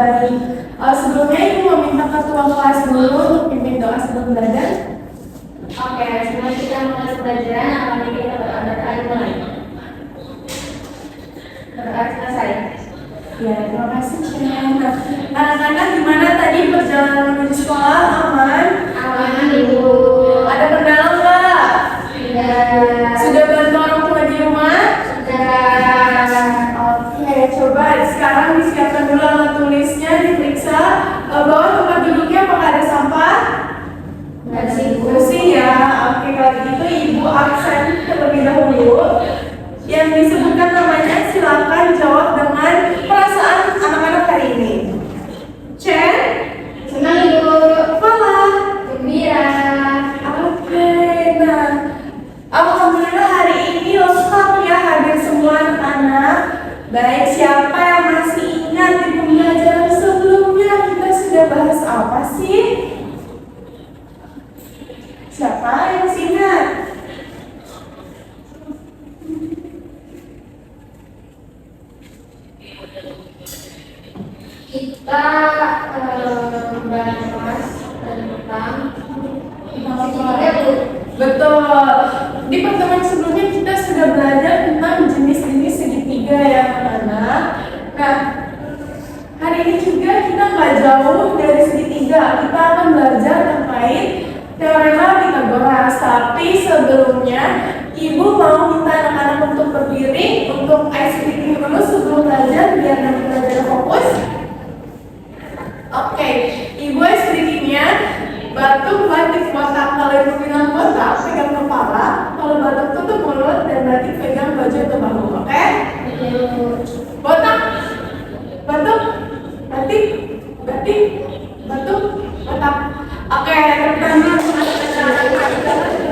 baik. Sebelumnya Ibu mau minta ketua kelas dulu untuk pimpin doa sebelum belajar. Oke, sebelum kita mulai pelajaran, apalagi kita berdoa mulai. Berdoa selesai. Ya, terima kasih. Nah, anak-anak gimana tadi perjalanan menuju sekolah? Aman? Aman, Ibu. Ada kendala nggak? Sudah. Sudah bantu orang tua di rumah? Sudah. Oke, coba sekarang disiapkan dulu alat tulisnya, diperiksa. Bawa tempat duduknya apakah ada sampah? Bersih ya. Oke, kalau gitu Ibu absen terlebih dahulu. Yang disebutkan namanya silakan jawab dengan perasaan anak-anak hari ini. Chen? Senang, Ibu. Fala? Gembira. Oke, nah alhamdulillah hari ini lengkap ya hadir semua anak-anak. Baik, siapa yang masih ingat di pembelajaran sebelumnya kita sudah bahas apa sih? Siapa yang masih ingat? Kita membahas tentang Betul. Di pertemuan sebelumnya kita sudah belajar tentang jenis-jenis segitiga ya anak-anak. Nah, hari ini juga kita nggak jauh dari segitiga. Kita akan belajar terkait teorema Pythagoras. Tapi sebelumnya, Ibu mau minta anak-anak untuk berdiri untuk ice breaking dulu sebelum belajar biar nanti belajar fokus. Oke, Ibu ice breakingnya batuk batik kotak. Kalau Ibu bilang kotak, pegang kepala. Kalau batuk tutup mulut dan batik pegang baju atau bahu. Oke? Botak, batuk, batik, batik, batuk, botak. Oke, pertama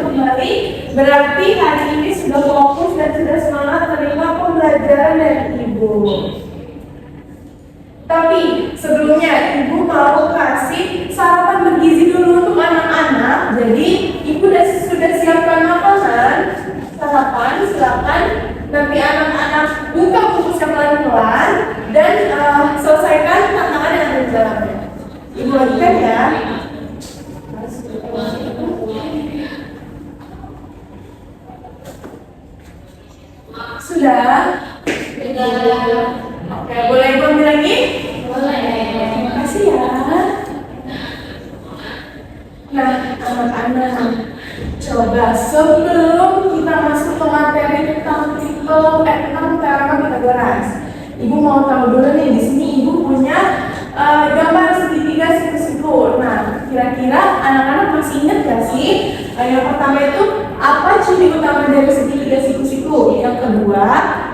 kembali. Berarti hari ini sudah fokus dan sudah semangat menerima pembelajaran dari Ibu. Tapi sebelumnya Ibu mau kasih sarapan bergizi dulu untuk anak-anak. Jadi Ibu sudah siapkan makanan sarapan, silakan. Nanti anak-anak buka bukusnya pelan-pelan dan selesaikan tantangan yang ada di dalamnya. Ibu lanjutkan ya. Sudah? Oke, boleh Ibu ambil lagi? Boleh. Terima kasih ya. Nah, anak-anak, coba sebelum kita masuk ke materi tentang teorema Pythagoras, Ibu mau tahu dulu nih, di sini Ibu punya gambar segitiga siku-siku. Nah, kira-kira anak-anak masih ingat gak sih? Yang pertama itu apa ciri utama dari segitiga siku-siku? Yang kedua,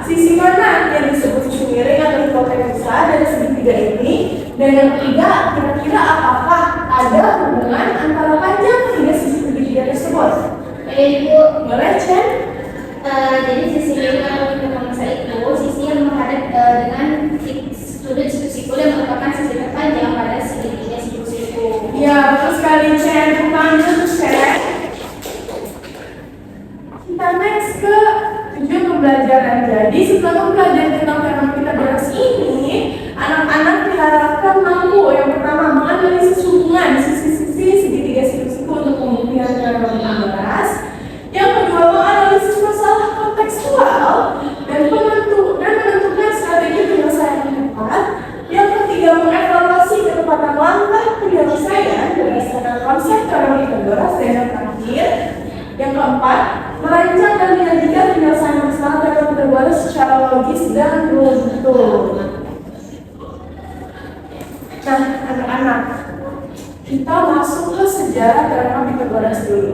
sisi mana yang disebut sisi miring atau hipotenusa dari segitiga ini? Dan yang ketiga, kira-kira apakah ada hubungan antara panjang tiga sisi segitiga tersebut? Ibu. Boleh, Chen? Jadi sisi miring atau hipotenusa itu sisi yang menghadap dengan sudut siku-siku yang merupakan sisi terpanjang pada segitiga siku-siku. Ya, betul sekali, Chen. Bukan dulu, Chen. Kita next ke tujuan pembelajaran. Jadi setelah mempelajari tentang teorema Pythagoras ini, anak-anak diharapkan mampu yang pertama menganalisis hubungan sisi-sisi segitiga siku-siku untuk pembuktian teorema Pythagoras. Yang kedua, menganalisis masalah kontekstual dan menentukan strategi penyelesaian yang tepat. Yang ketiga, mengevaluasi ketepatan langkah penyelesaian berdasarkan konsep teorema Pythagoras. Dan yang terakhir, yang keempat, merancang dan menyajikan penyelesaian masalah teorema Pythagoras secara logis dan runtuh. Nah, anak-anak, kita masuk ke sejarah teorema Pythagoras dulu.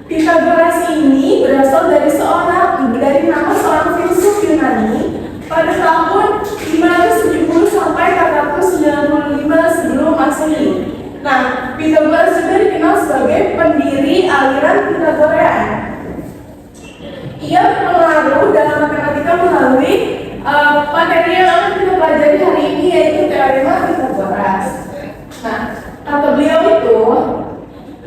Pythagoras ini berasal dari nama seorang filsuf Yunani pada tahun 570 sampai 495 sebelum Masehi. Nah, Pythagoras juga dikenal sebagai pendiri aliran Pythagorean. Ia berpengaruh dalam matematika melalui materi yang akan kita pelajari hari ini, yaitu teorema Pythagoras. Nah, kata beliau itu,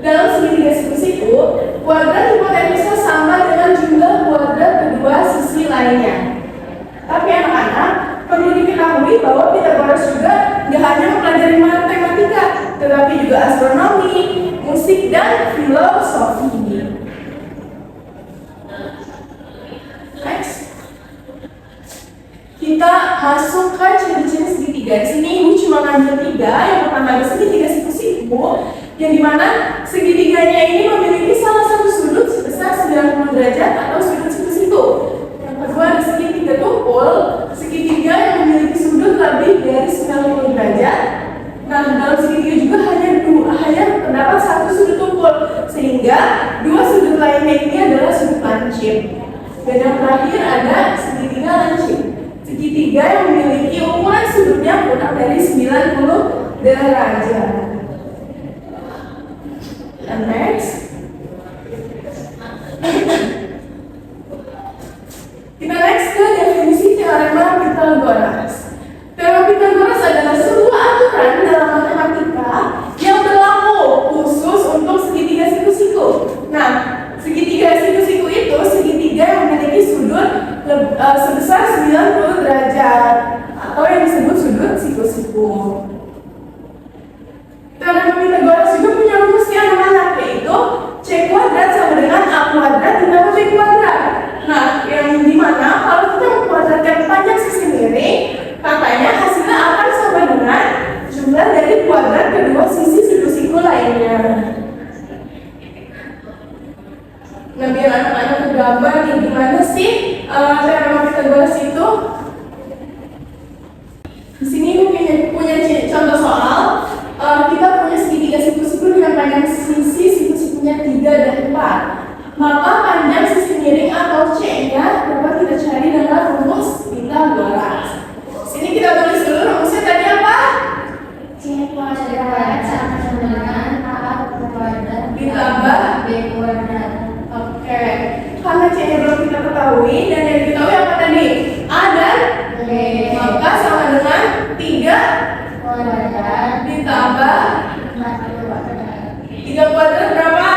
dalam segitiga siku-siku, kuadrat hipotenusa sama dengan jumlah kuadrat kedua sisi lainnya. Tapi anak-anak, perlu diketahui bahwa Pythagoras juga dari matematika, tetapi juga astronomi, musik, dan filosofi. Next, kita masuk ke ciri-ciri segitiga. Di sini Ibu cuma ngambil 3. Yang pertama ada segitiga siku-siku, yang dimana segitiganya ini memiliki salah satu sudut sebesar 90 derajat atau sudut siku-siku. Yang kedua ada segitiga tumpul, segitiga yang memiliki sudut lebih dari 90 derajat. Nah, dalam segitiga juga hanya terdapat satu sudut tumpul, sehingga 2 sudut lainnya ini adalah sudut lancip. Dan yang terakhir ada segitiga lancip. Segitiga yang memiliki ukuran sudutnya kurang dari 90 derajat. And next, kita next ke definisi teorema Pythagoras. Teorema Pythagoras adalah sebuah aturan dalam matematika yang berlaku khusus untuk segitiga siku-siku. Nah, segitiga siku-siku itu segitiga yang memiliki sudut sebesar 90 derajat atau yang disebut sudut siku-siku. Teorema Pythagoras juga punya rumus yang mana, yaitu C kuadrat sama dengan A kuadrat ditambah B kuadrat. Nah, yang dimana kalau kita mengkuadratkan panjang sisi miring, katanya hasilnya akan sama dengan jumlah dari kuadrat kedua sisi siku-siku lainnya. Nah, biar anak-anak tergambar nih gimana sih teorema Pythagoras itu. Di sini punya contoh soal. Kita punya segitiga siku-siku dengan panjang sisi siku-sikunya 3 dan 4. Maka panjang sisi miring atau C-nya dapat kita cari dengan rumus Pythagoras. Sini kita tulis dulu rumusnya tadi apa? C kuadrat sama dengan A kuadrat Ditambah B kuadrat. Oke. Karena C-nya belum kita ketahui dan yang diketahui apa tadi? A dan B. Maka sama dengan 3 Kuadrat ditambah 4 kuadrat. 3 kuadrat berapa?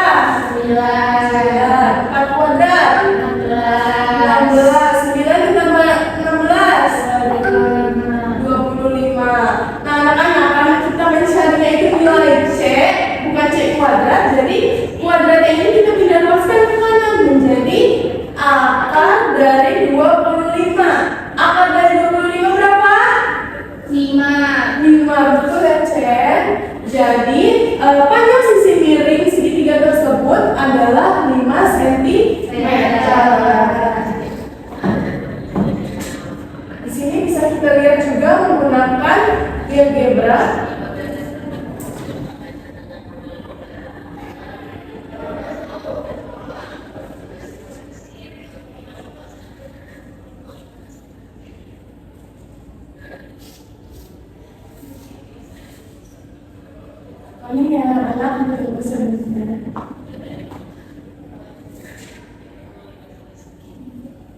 9. 4 kuadrat 16. 9 ditambah 16 25. Nah, anak-anak, karena kita mencarinya itu nilai C bukan C kuadrat, jadi kuadratnya ini kita pindah luaskan ke kanan menjadi akar dari 25. Akar dari 25 berapa? 5, betul ya, Cen? Jadi panjang sisi miring segitiga tersebut adalah 5 cm. Di sini bisa kita lihat juga menggunakan GeoGebra. Ini ya anak-anak itu sebenarnya.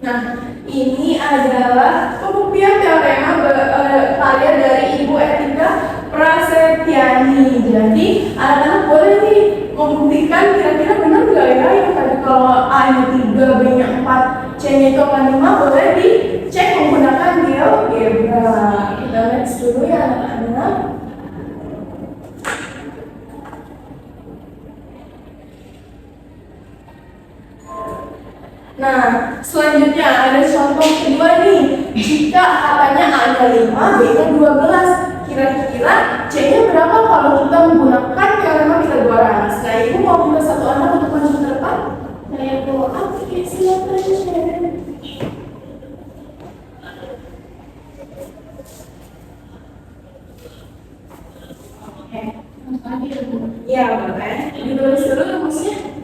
Nah, ini adalah pembuktian teorema karya dari Ibu Etika Prasetyani. Jadi, anak-anak boleh nih membuktikan kira-kira benar nggak ya yang tadi kalau A-nya 3, B-nya 4, C-nya itu akan 5, boleh dicek menggunakan GeoGebra. Kita next dulu ya anak-anak. Nah, selanjutnya ada contoh kedua nih. Jika katanya A-nya 5, B-nya 12, kira-kira C-nya berapa kalau kita menggunakan teorema Pythagoras? Nah, Ibu mau minta satu anak untuk maju ke depan? Saya bawa aplikasi yang share. Oke. Ya, boleh. Ditulis dulu rumusnya.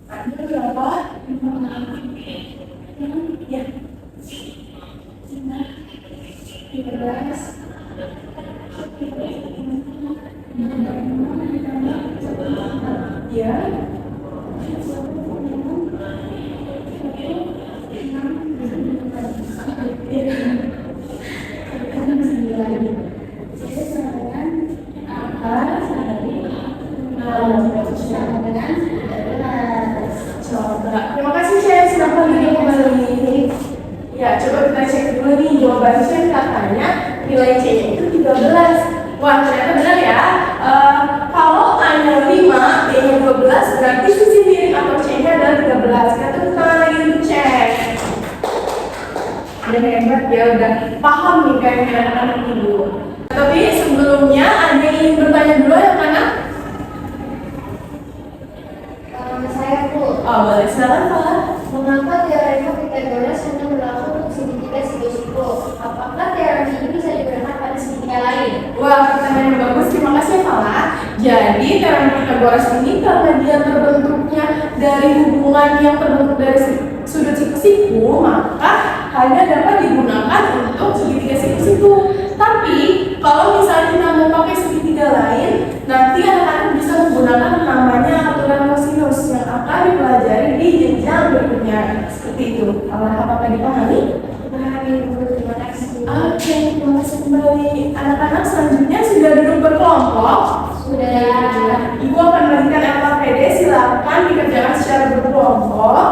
Ada berapa? Ya. 13. Ya. Terima kasih, saya sudah Ya, coba kita cek dulu nih jawabannya, katanya nilai C-nya itu 13. Wah, ternyata benar ya. Kalau A-nya 5, B-nya 12, berarti sisi miring atau C-nya adalah 13. Kita tepuk tangan lagi untuk cek. Udah hebat ya, udah paham nih kayaknya anak-anak ibu. Tapi sebelumnya ada yang ingin bertanya dulu ya, anak? Saya Bu. Oh, boleh, silakan Pak. Mengapa teorema Pythagoras hanya berlaku untuk segitiga siku-siku? Apakah teorema ini bisa digunakan pada segitiga lain? Wah, pertanyaan yang bagus. Terima kasih ya, Pak. Jadi, teorema Pythagoras ini karena dia terbentuknya dari hubungan yang terbentuk dari sudut siku-siku, maka hanya dapat digunakan untuk segitiga siku-siku. Tapi, kalau misalnya kita mau pakai segitiga lain, nanti anak-anak bisa menggunakan namanya aturan kosinus yang akan dipelajari di jenjang berikutnya. Seperti itu. Apakah dipahami? Pahami Bu, terima kasih. Oke, terima kasih kembali. Anak-anak selanjutnya sudah duduk berkelompok. Sudah. Ibu akan memberikan LKPD, silakan dikerjakan secara berkelompok.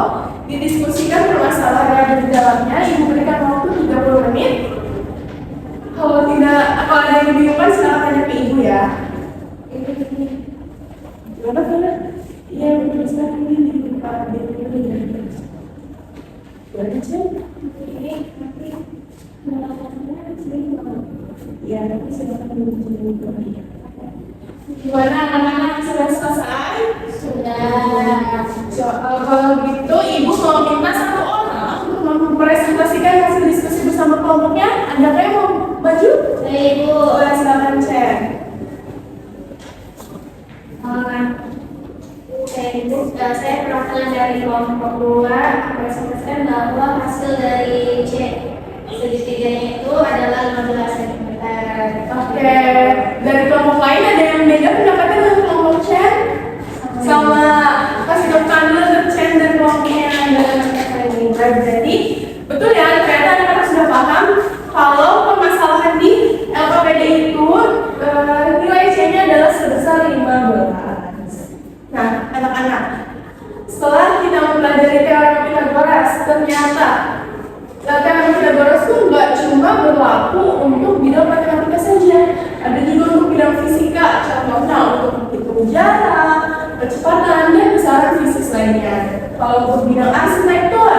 Didiskusikan permasalahan yang ada di dalamnya. Ibu berikan waktu 30 menit. Kalau ada yang dibingungkan, silakan tanya ke ibu ya. Gimana? Iya, betul sekali. Dibuka, boleh cek? Ya, nanti silakan dulu. Gimana anak-anak, sudah selesai? Sudah. Kalau gitu, ibu mau minta satu orang untuk mempresentasikan hasil diskusi bersama kelompoknya. Anda kayak mau maju? Baik Bu. Boleh, silakan cek. Saya perwakilan dari kelompok 2 presentasikan bahwa hasil dari C segitiganya itu adalah 15 cm. Oke, dari kelompok lain ada yang beda pendapatnya dengan kelompok Chen? Sama kasih dokter dulu Chen dan kelompoknya dengan ini. Jadi betul ya, ternyata anak-anak sudah paham kalau permasalahan di LKPD itu nilai C-nya adalah sebesar 15. Nah, anak-anak, setelah kita mempelajari teorema Pythagoras, ternyata teorema Pythagoras itu nggak cuma berlaku untuk bidang matematika saja, ada juga untuk bidang fisika, contohnya untuk menghitung jarak, kecepatan, dan besaran fisik lainnya. Kalau untuk bidang arsitektur,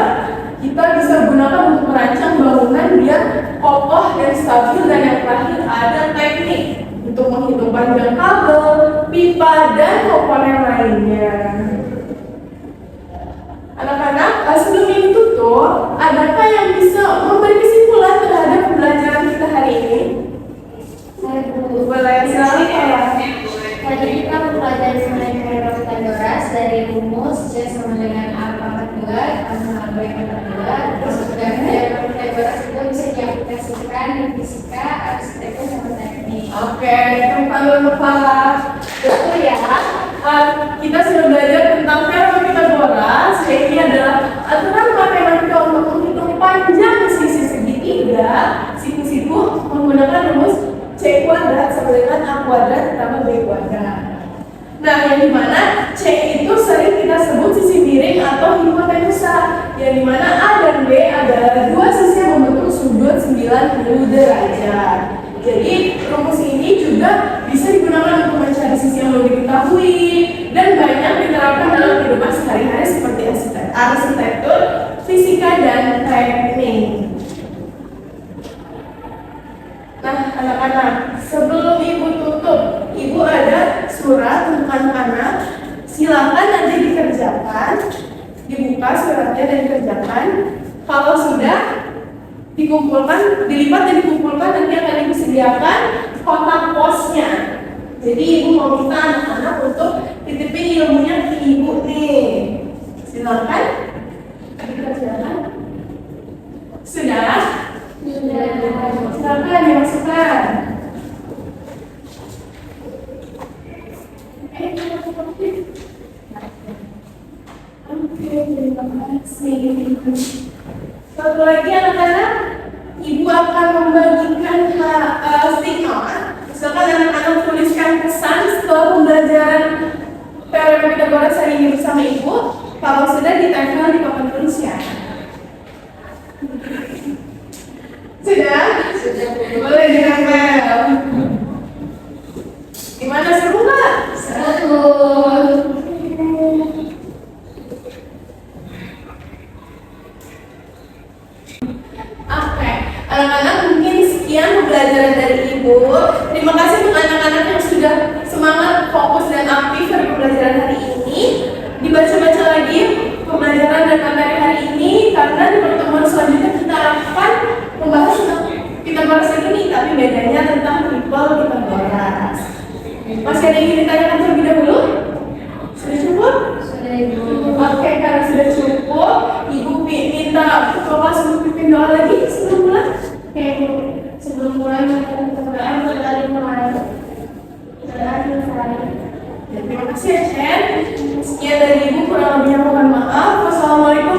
kita bisa gunakan untuk merancang bangunan biar kokoh dan stabil, dan yang terakhir ada teknik untuk menghitung panjang kabel, pipa, dan komponen lainnya. Anak-anak, sebelum ini tutup, adakah yang bisa memberi kesimpulan terhadap pembelajaran kita hari ini? Boleh, silakan. Tadi kita mempelajari mengenai teorema Pythagoras dari rumus C sama dengan A pangkat 2 sama B pangkat 2. Terus juga teorema Pythagoras itu bisa diaplikasikan di fisika, arsitektur, sama teknik. Oke, tentang kepala. Betul ya. Kita sudah belajar tentang teorema Pythagoras. Ini adalah aturan matematika untuk menghitung panjang sisi segitiga siku-siku menggunakan rumus C kuadrat sama dengan A kuadrat tambah B kuadrat. Nah, yang dimana C itu sering kita sebut sisi miring atau hipotenusa, yang dimana A dan B adalah dua sisi yang membentuk sudut 90 derajat. Jadi rumus ini juga bisa digunakan untuk mencari sisi yang lebih diketahui dan banyak diterapkan dalam kehidupan sehari-hari seperti arsitektur, fisika, dan teknik. Nah, anak-anak, sebelum ibu tutup, ibu ada surat untuk anak-anak. Silakan nanti dikerjakan, dibuka suratnya dan dikerjakan. Kalau sudah dikumpulkan, dilipat dan dikumpulkan, nanti akan ibu sediakan kotak posnya. Jadi ibu mau minta anak-anak untuk titipin ilmunya ke ibu nih. Silakan dikerjakan. Sudah? Silakan dimasukkan. Oke, terima kasih. Satu lagi anak-anak, ibu akan membagikan stick note. Misalkan anak-anak tuliskan pesan setelah pembelajaran teorema Pythagoras hari ini bersama ibu. Kalau sudah ditempel di papan tulis ya. Boleh ditempel. Gimana, seru nggak? Seru. Oke, anak-anak mungkin sekian pembelajaran dari Ibu. Terima kasih untuk anak-anak yang sudah semangat, fokus, dan aktif pada pembelajaran hari ini. Dibaca-baca lagi pembelajaran dan materi hari ini, karena di pertemuan selanjutnya kita akan membahas tentang Pitagoras ini, tapi bedanya tentang triple Pitagoras. Masih ada yang ingin ditanyakan terlebih dahulu? Sudah cukup? Sudah Ibu. Oke, karena sudah cukup, Ibu minta ketua untuk pimpin doa lagi sebelum mulai. Oke Ibu, sebelum mulai kita berdoa kembali kemarin. Terima kasih ya, Chen. Sekian dari Ibu, kurang lebihnya mohon maaf. Wassalamualaikum